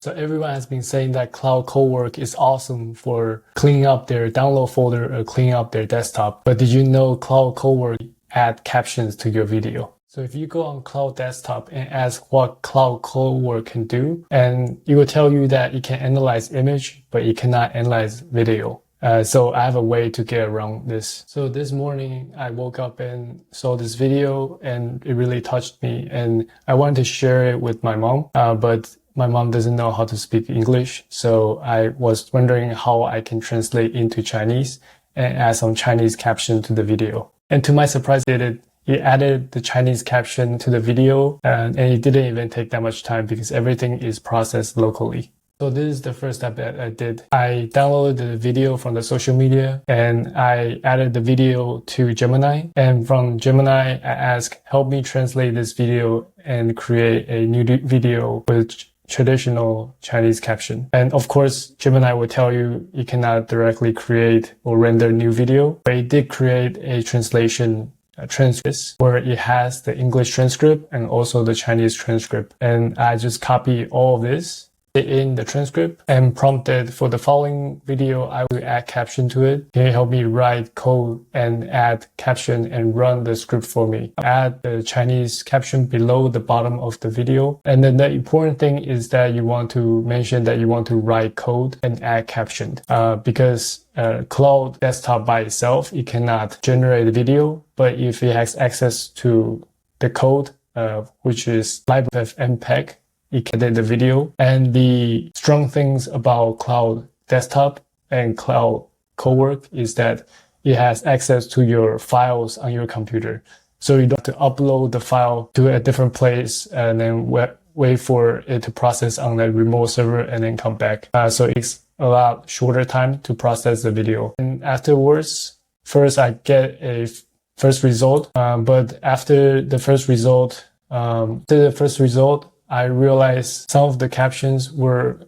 So everyone has been saying that Claude Cowork is awesome for cleaning up their download folder or cleaning up their desktop. But did you know Claude Cowork add captions to your video? So if you go on Claude Desktop and ask what Claude Cowork can do, and it will tell you that it can analyze image, but it cannot analyze video. So I have a way to get around this. So this morning I woke up and saw this video and it really touched me, and I wanted to share it with my mom, but my mom doesn't know how to speak English. So I was wondering how I can translate into Chinese and add some Chinese caption to the video. And to my surprise, it added the Chinese caption to the video, and it didn't even take that much time because everything is processed locally. So this is the first step that I did. I downloaded the video from the social media and I added the video to Gemini. And from Gemini, I asked, help me translate this video and create a new video with traditional Chinese caption. And of course, Gemini will tell you you cannot directly create or render new video, but it did create a translation transcript where it has the English transcript and also the Chinese transcript. And I just copy all of this in the transcript and prompted for the following video, I will add caption to it. Can you help me write code and add caption and run the script for me? Add the Chinese caption below the bottom of the video. And then the important thing is that you want to mention that you want to write code and add caption, because Claude Desktop by itself, it cannot generate a video, but if it has access to the code, which is FFmpeg, it can edit the video. And the strong things about Claude Desktop and Claude Cowork is that it has access to your files on your computer. So you don't have to upload the file to a different place and then wait for it to process on the remote server and then come back. So it's a lot shorter time to process the video. And afterwards, first I get a first result, but after the first result, I realized some of the captions were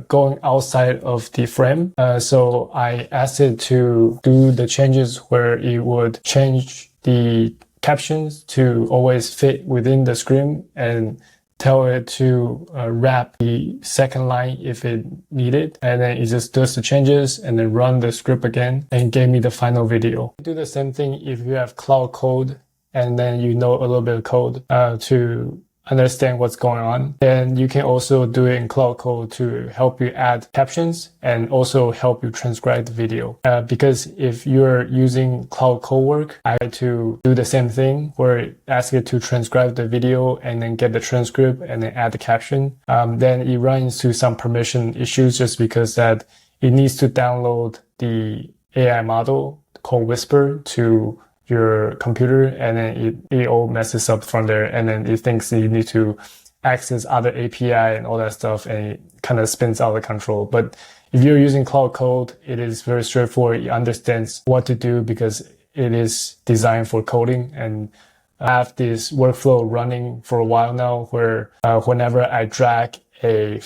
going outside of the frame. So I asked it to do the changes where it would change the captions to always fit within the screen and tell it to wrap the second line if it needed. And then it just does the changes and then run the script again and gave me the final video. Do the same thing if you have Claude Code and then you know a little bit of code to understand what's going on. Then you can also do it in Claude Code to help you add captions and also help you transcribe the video. Because if you're using Claude Cowork, I had to do the same thing where it asks it to transcribe the video and then get the transcript and then add the caption. Then it runs into some permission issues just because that it needs to download the AI model called Whisper to your computer, and then it all messes up from there, and then it thinks you need to access other API and all that stuff, and it kind of spins out of control. But if you're using Claude Code, it is very straightforward. It understands what to do because it is designed for coding. And I have this workflow running for a while now where whenever I drag a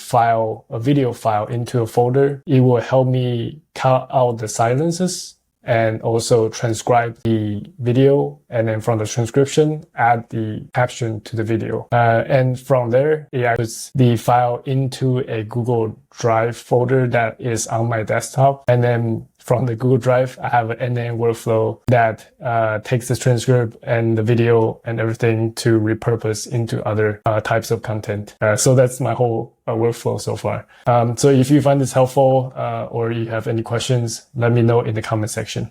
video file into a folder, it will help me cut out the silences and also transcribe the video, and then from the transcription, add the caption to the video. And from there, it puts the file into a Google Drive folder that is on my desktop. And then from the Google Drive, I have an end-to-end workflow that takes the transcript and the video and everything to repurpose into other types of content. So that's my whole workflow so far. So if you find this helpful or you have any questions, let me know in the comment section.